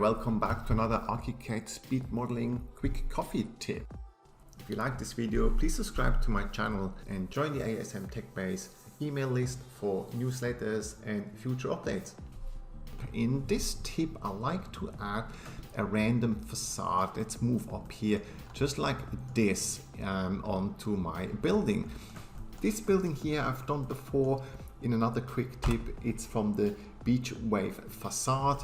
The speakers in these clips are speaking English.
welcome back to another Archicad speed modeling quick coffee tip. If you like this video, please subscribe to my channel and join the ASM TechBase email list for newsletters and future updates. In this tip, I like to add a random facade. Let's move up here just like this onto my building. This building here I've done before in another quick tip. It's from the beach wave facade.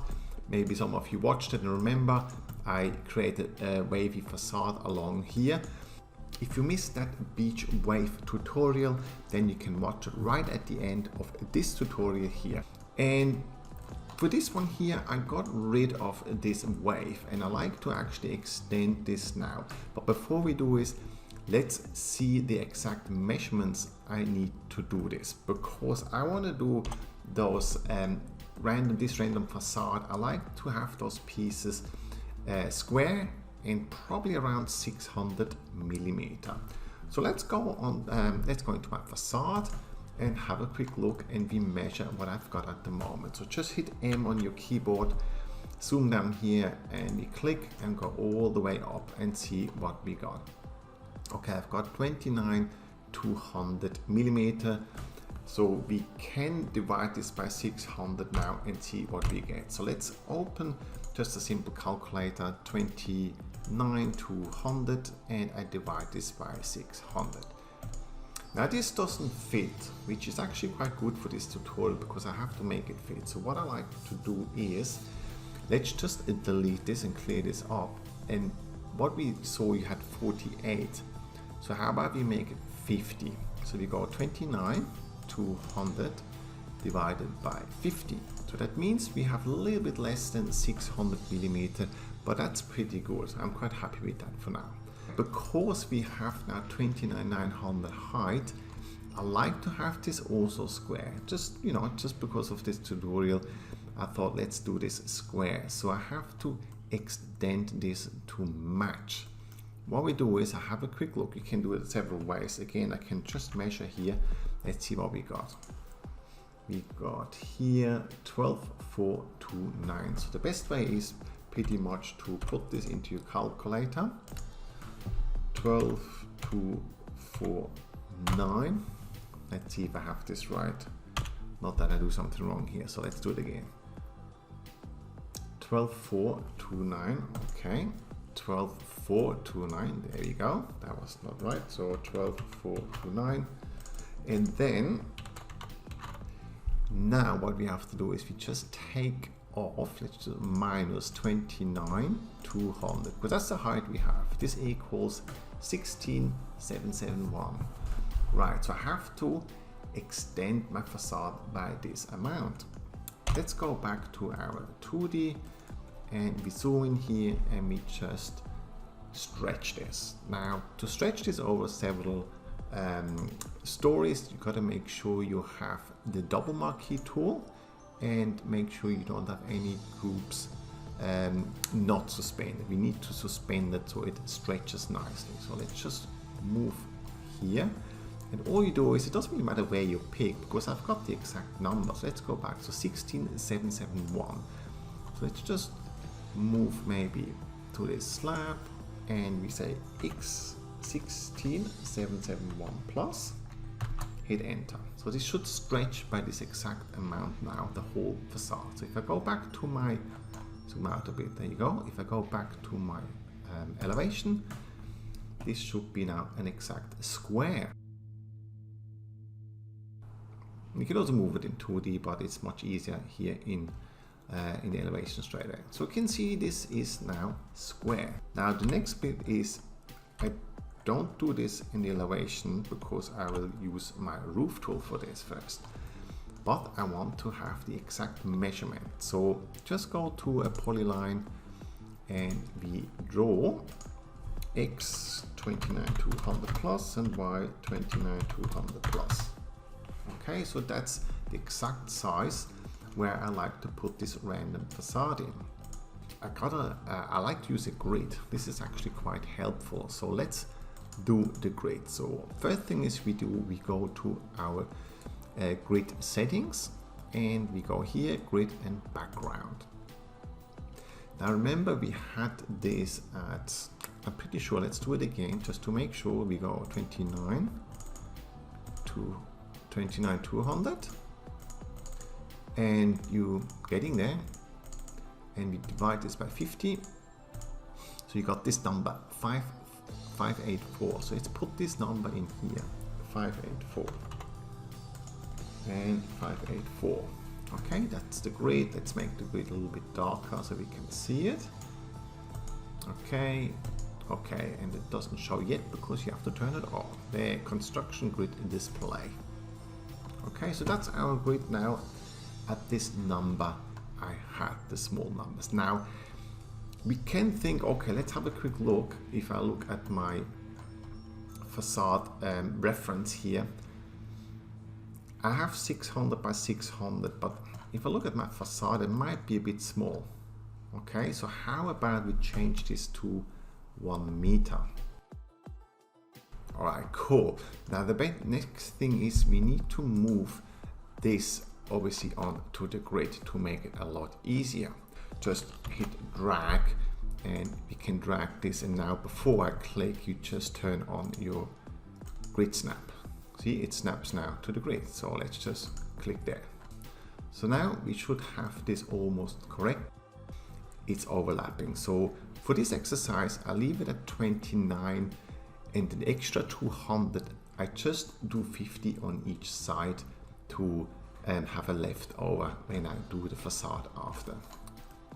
Maybe some of you watched it and remember I created a wavy facade along here. If you missed that beach wave tutorial, then you can watch it right at the end of this tutorial here. And for this one here, I got rid of this wave and I like to actually extend this now. But before we do this, let's see the exact measurements I need to do this, because I want to do those this random facade. I like to have those pieces square and probably around 600 millimeter. So let's go on. Let's go into my facade and have a quick look, and we measure what I've got at the moment. So just hit M on your keyboard, zoom down here, and we click and go all the way up and see what we got. Okay, I've got 29,200 millimeter. So we can divide this by 600 now and see what we get. So let's open just a simple calculator, 29,200, and I divide this by 600. Now this doesn't fit, which is actually quite good for this tutorial because I have to make it fit. So what I like to do is, let's just delete this and clear this up. And what we saw, you had 48. So how about we make it 50? So we go 29,200 divided by 50. So that means we have a little bit less than 600 millimeter, but that's pretty good. I'm quite happy with that for now. Because we have now 29,900 height, I like to have this also square. Just because of this tutorial, I thought let's do this square. So I have to extend this to match. What we do is I have a quick look. You can do it several ways. Again, I can just measure here. Let's see what we got. We got here 12,429. So the best way is pretty much to put this into your calculator. 12,249. Let's see if I have this right. Not that I do something wrong here. So let's do it again. 12,429. Okay. 12,429. There you go. That was not right. So 12,429. And then now what we have to do is we just take off, let's do minus 29,200, because that's the height we have. This equals 16,771. Right, so I have to extend my facade by this amount. Let's go back to our 2D and we zoom in here and we just stretch this. Now to stretch this over several stories, you got to make sure you have the double marquee tool and make sure you don't have any groups not suspended. We need to suspend it so it stretches nicely. So let's just move here, and all you do is, it doesn't really matter where you pick because I've got the exact numbers. Let's go back. So 16,771. So let's just move maybe to this slab and we say X 16,771 plus, hit enter. So this should stretch by this exact amount now, the whole facade. So if I go back to my, zoom out a bit, there you go. If I go back to my elevation, this should be now an exact square. You can also move it in 2D, but it's much easier here in the elevation straight away. So you can see this is now square. Now the next bit is, I don't do this in the elevation because I will use my roof tool for this first. But I want to have the exact measurement. So just go to a polyline and we draw X 29,200 plus and Y 29,200 plus. Okay, so that's the exact size where I like to put this random facade in. I like to use a grid. This is actually quite helpful. So let's do the grid. So first thing is we go to our grid settings and we go here, grid and background. Now remember we had this at, I'm pretty sure, let's do it again just to make sure. We go 29 to 200, and you getting there, and we divide this by 50, so you got this number 584. So let's put this number in here, 584 and 584. Okay, that's the grid. Let's make the grid a little bit darker so we can see it. Okay, and it doesn't show yet because you have to turn it on. There, construction grid display. Okay, so that's our grid now at this number I had, the small numbers. Now we can think, okay, let's have a quick look. If I look at my facade reference here, I have 600 by 600, but if I look at my facade, it might be a bit small. Okay, so how about we change this to 1 meter? All right, cool. Now the next thing is we need to move this obviously onto the grid to make it a lot easier. Just hit drag and we can drag this, and now before I click, you just turn on your grid snap. See, it snaps now to the grid. So let's just click there. So now we should have this almost correct. It's overlapping. So for this exercise, I leave it at 29, and the extra 200, I just do 50 on each side to have a leftover when I do the facade after.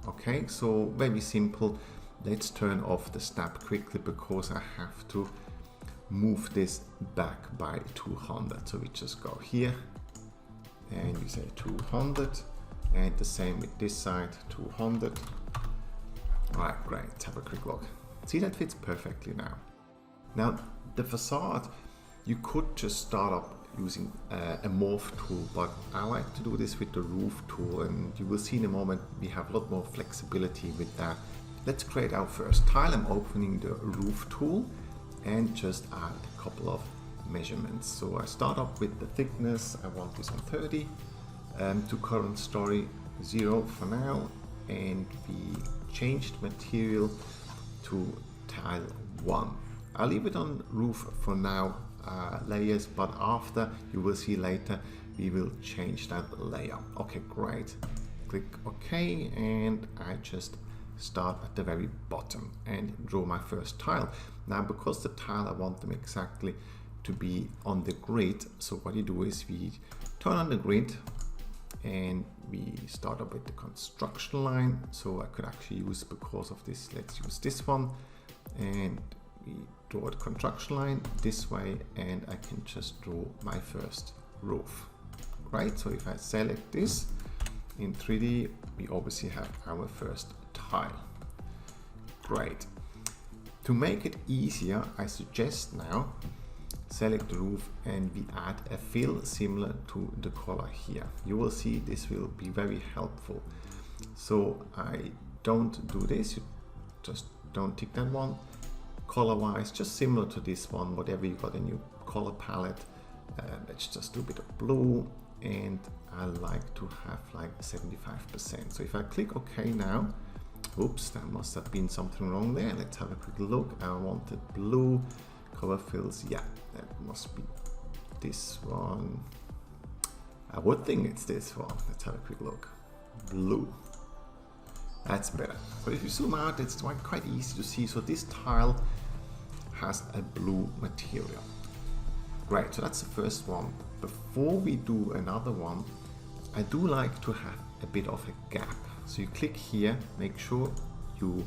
Okay, so very simple. Let's turn off the snap quickly because I have to move this back by 200. So we just go here and we say 200, and the same with this side, 200. All right, great. Let's have a quick look. See, that fits perfectly now. Now the facade, you could just start up using a morph tool, but I like to do this with the roof tool, and you will see in a moment we have a lot more flexibility with that. Let's create our first tile. I'm opening the roof tool and just add a couple of measurements. So I start up with the thickness. I want this on 30, to current story 0 for now, and we changed material to tile 1. I'll leave it on roof for now, layers, but after, you will see later, we will change that layer. Okay, great. Click OK, and I just start at the very bottom and draw my first tile. Now, because the tile, I want them exactly to be on the grid, so what you do is we turn on the grid and we start up with the construction line. So I could actually use, because of this, let's use this one, and we draw the construction line this way, and I can just draw my first roof. Right, so if I select this in 3D, we obviously have our first tile. Great. To make it easier, I suggest now select the roof and we add a fill similar to the color here. You will see this will be very helpful. So I don't do this, you just don't tick that one. Color wise, just similar to this one, whatever you got in your color palette. Let's just do a bit of blue, and I like to have like 75%. So if I click OK now, oops, there must have been something wrong there. Let's have a quick look. I wanted blue color fills. Yeah, that must be this one. I would think it's this one. Let's have a quick look. Blue. That's better. So if you zoom out, it's quite easy to see. So this tile has a blue material. Great, so that's the first one. Before we do another one, I do like to have a bit of a gap. So you click here, make sure you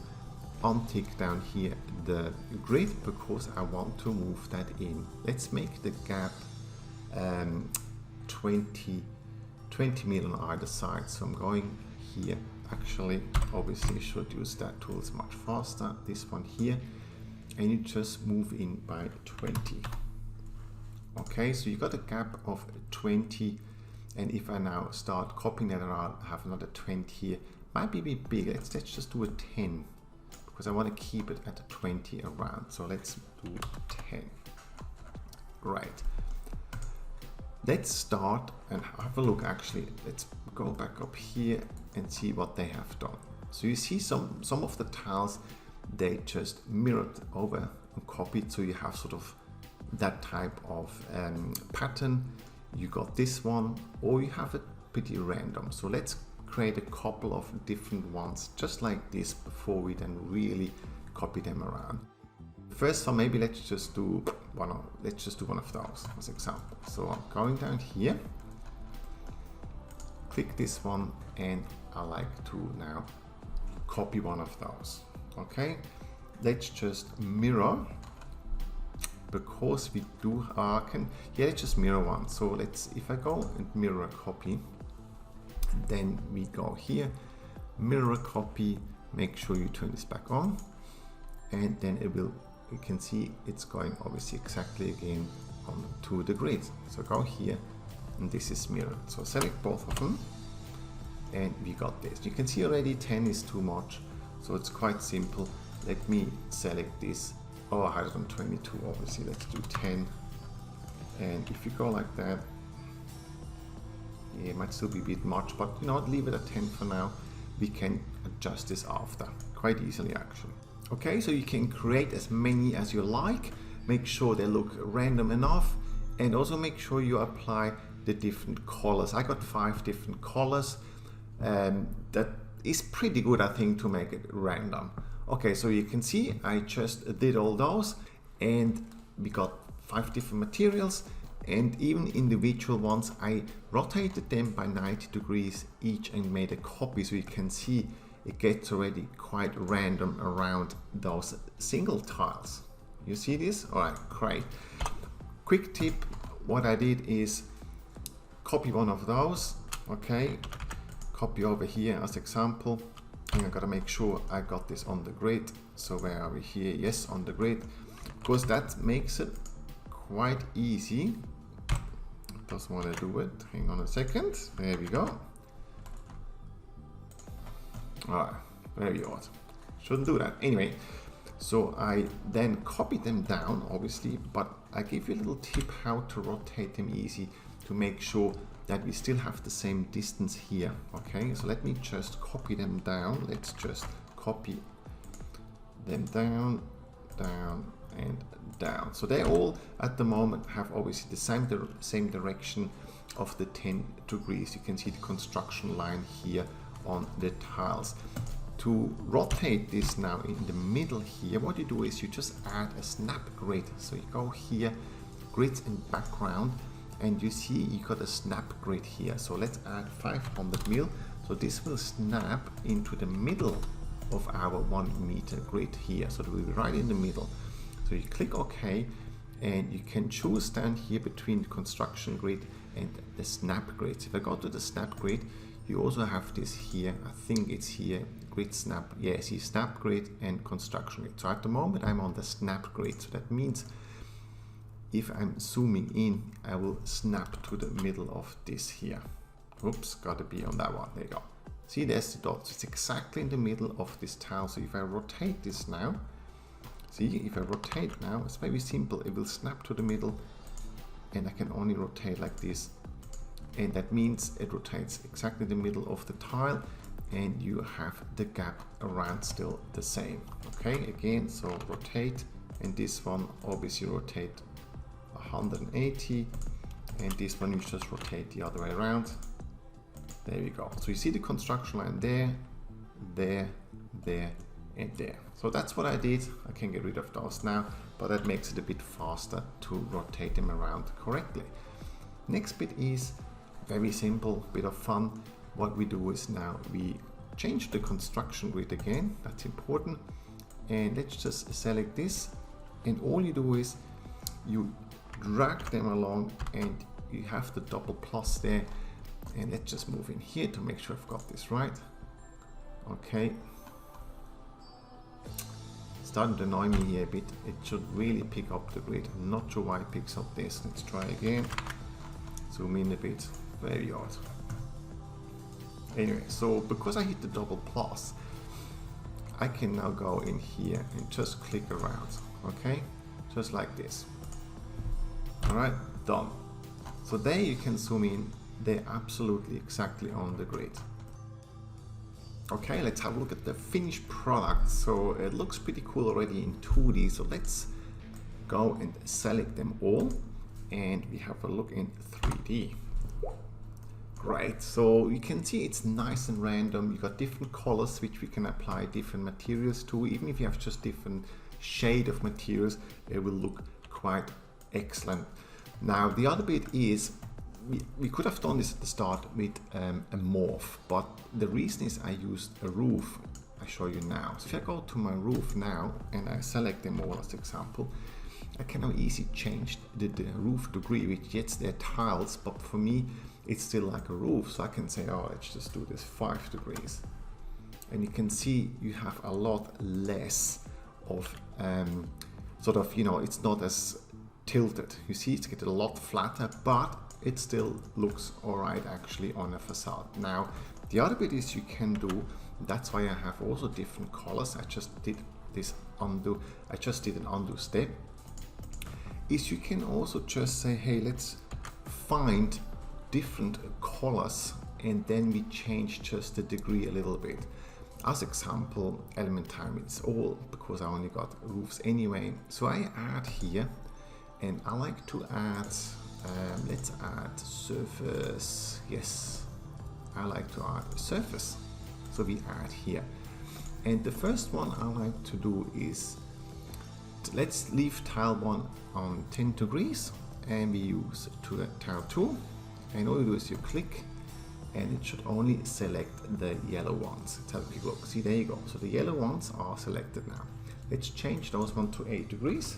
untick down here the grid, because I want to move that in. Let's make the gap 20 million on either side. So I'm going here. Actually, obviously I should use that tool, it's much faster. This one here, and you just move in by 20. Okay, so you got a gap of 20, and if I now start copying that around, I have another 20 here. Might be a bit bigger. Let's just do a 10, because I want to keep it at a 20 around. So let's do 10. Right. Let's start and have a look. Actually, let's go back up here and see what they have done. So you see some of the tiles, they just mirrored over and copied, so you have sort of that type of pattern. You got this one, or you have it pretty random. So let's create a couple of different ones just like this before we then really copy them around. First one, maybe let's just do one of those as example. So I'm going down here, click this one, and I like to now copy one of those. Okay, let's just mirror, because we do let's just mirror one. So if I go and mirror a copy, then we go here, mirror a copy, make sure you turn this back on, and then you can see it's going obviously exactly again onto the grid. So go here, and this is mirrored. So select both of them, and we got this. You can see already 10 is too much, so it's quite simple. Let me select this. Oh, I had it on 22, obviously. Let's do 10. And if you go like that, yeah, it might still be a bit much, but you know what, leave it at 10 for now. We can adjust this after, quite easily actually. Okay, so you can create as many as you like. Make sure they look random enough, and also make sure you apply the different colors. I got 5 different colors. That is pretty good, I think, to make it random. Okay, so you can see I just did all those, and we got 5 different materials, and even individual ones, I rotated them by 90 degrees each and made a copy, so you can see it gets already quite random around those single tiles. You see this? All right, great. Quick tip, what I did is copy one of those, okay, copy over here as example. And I gotta make sure I got this on the grid. So where are we here? Yes, on the grid, because that makes it quite easy. Doesn't want to do it. Hang on a second. There we go. Alright, very odd. Shouldn't do that. Anyway, so I then copied them down, obviously, but I gave you a little tip how to rotate them easy to make sure that we still have the same distance here. Okay, so let me just copy them down. Let's just copy them down, down, and down. So they all at the moment have obviously the same direction of the 10 degrees. You can see the construction line here on the tiles. To rotate this now in the middle here, what you do is you just add a snap grid. So you go here, grids and background, and you see you got a snap grid here. So let's add 500 mil. So this will snap into the middle of our 1 meter grid here. So it will be right in the middle. So you click OK, and you can choose down here between the construction grid and the snap grid. If I go to the snap grid, you also have this here. I think it's here, grid snap. Yeah, see snap grid and construction grid. So at the moment I'm on the snap grid. So that means if I'm zooming in, I will snap to the middle of this here. Oops, gotta be on that one. There you go. See, there's the dots. It's exactly in the middle of this tile. So if I rotate this now, see, if I rotate now, it's very simple. It will snap to the middle, and I can only rotate like this. And that means it rotates exactly the middle of the tile, and you have the gap around still the same. Okay, again, so rotate, and this one obviously rotate 180, and this one you just rotate the other way around. There we go. So you see the construction line there, there, there, and there. So that's what I did. I can get rid of those now, but that makes it a bit faster to rotate them around correctly. Next bit is very simple, bit of fun. What we do is now we change the construction grid again. That's important. And let's just select this, and all you do is you drag them along, and you have the double plus there. And let's just move in here to make sure I've got this right. Okay. Starting to annoy me here a bit. It should really pick up the grid. I'm not sure why it picks up this. Let's try again. Zoom in a bit. Very odd. Anyway, so because I hit the double plus, I can now go in here and just click around. Okay, just like this. Alright, done. So there you can zoom in. They're absolutely exactly on the grid. Okay, let's have a look at the finished product. So it looks pretty cool already in 2D. So let's go and select them all and we have a look in 3D. Great, so you can see it's nice and random. You got different colors which we can apply different materials to. Even if you have just different shade of materials, it will look quite excellent. Now the other bit is we could have done this at the start with a morph, but the reason is I used a roof. I show you now. So if I go to my roof now and I select them all as example, I can now easily change the roof degree, which gets their tiles, but for me it's still like a roof. So I can say, oh, let's just do this 5 degrees. And you can see you have a lot less of sort of, you know, it's not as tilted. You see it's getting a lot flatter, but it still looks alright actually on a facade. Now the other bit is you can do, that's why I have also different colors. I just did this undo, I just did an undo step, is you can also just say, hey, let's find different colors and then we change just the degree a little bit. As example, element time is all, because I only got roofs anyway. So I add here, and I like to add, let's add surface. Yes, I like to add surface. So we add here. And the first one I like to do is, let's leave tile 1 on 10 degrees and we use tile 2. And all you do is you click and it should only select the yellow ones. Let's have a quick look. See, there you go. So the yellow ones are selected now. Let's change those one to 8 degrees.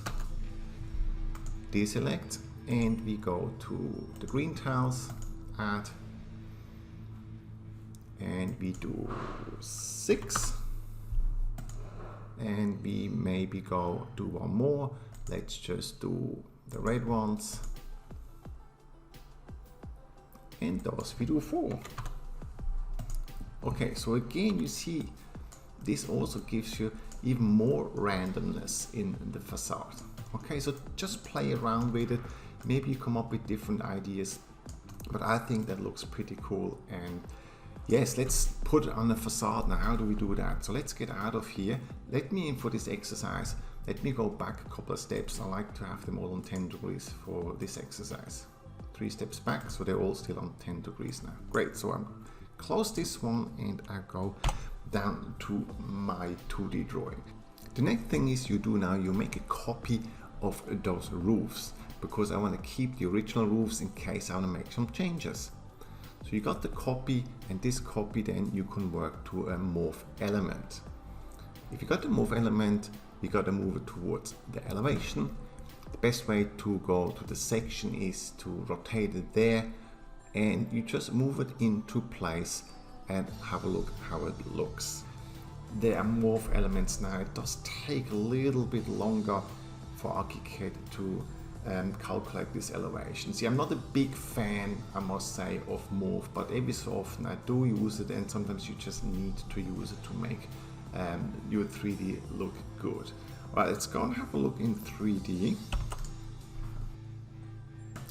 Deselect, and we go to the green tiles, add, and we do 6. And we maybe go do one more. Let's just do the red ones. And those we do 4. Okay, so again you see this also gives you even more randomness in the facade. Okay, so just play around with it, maybe you come up with different ideas, but I think that looks pretty cool. And yes, let's put it on the facade now. How do we do that? So let's get out of here. Let me, for this exercise, let me go back a couple of steps. I like to have them all on 10 degrees for this exercise. 3 steps back, so they're all still on 10 degrees now. Great, so I'm close this one and I go down to my 2D drawing. The next thing is you do now, you make a copy of those roofs, because I want to keep the original roofs in case I want to make some changes. So you got the copy, and this copy then you convert to a morph element. If you got the morph element, you got to move it towards the elevation. The best way to go to the section is to rotate it there, and you just move it into place and have a look how it looks. There are morph elements now. It does take a little bit longer for Archicad to calculate this elevation. See, I'm not a big fan, I must say, of morph, but every so often I do use it, and sometimes you just need to use it to make your 3D look good. All right, let's go and have a look in 3D.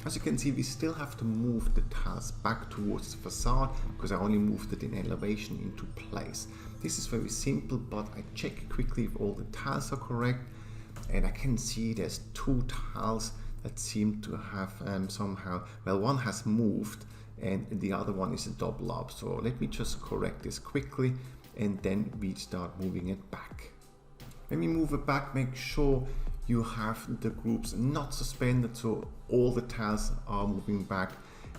As you can see, we still have to move the tiles back towards the facade because I only moved it in elevation into place. This is very simple, but I check quickly if all the tiles are correct, and I can see there's 2 tiles that seem to have somehow, well, one has moved and the other one is a double up. So let me just correct this quickly and then we start moving it back. When we move it back, make sure you have the groups not suspended, so all the tiles are moving back.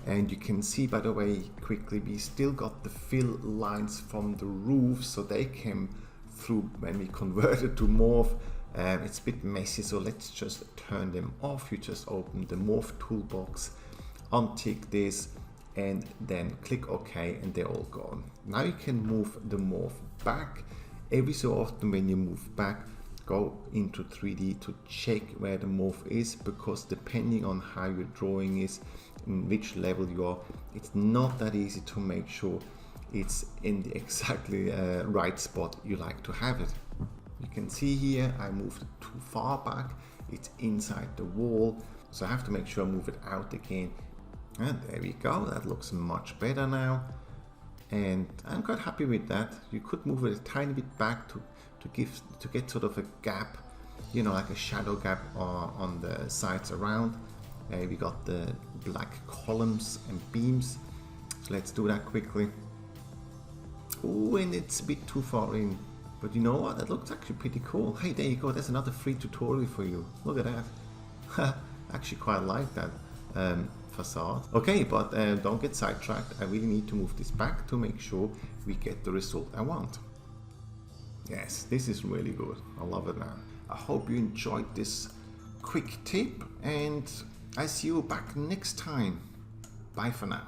And you can see, by the way, quickly, we still got the fill lines from the roof, so they came through when we converted to morph. It's a bit messy, so let's just turn them off. You just open the morph toolbox, untick this, and then click OK, and they're all gone. Now you can move the morph back. Every so often when you move back, go into 3D to check where the morph is, because depending on how your drawing is, in which level you are, it's not that easy to make sure it's in the exactly right spot you like to have it. You can see here I moved it too far back, it's inside the wall, so I have to make sure I move it out again. And there we go, that looks much better now. and I'm quite happy with that. You could move it a tiny bit back to get sort of a gap, you know, like a shadow gap on the sides around. We got the black columns and beams, so let's do that quickly. Oh, and it's a bit too far in, but you know what, that looks actually pretty cool. Hey, there you go, there's another free tutorial for you. Look at that. Actually quite like that facade. Okay, but don't get sidetracked. I really need to move this back to make sure we get the result I want. Yes, this is really good. I love it now. I hope you enjoyed this quick tip, and I see you back next time. Bye for now.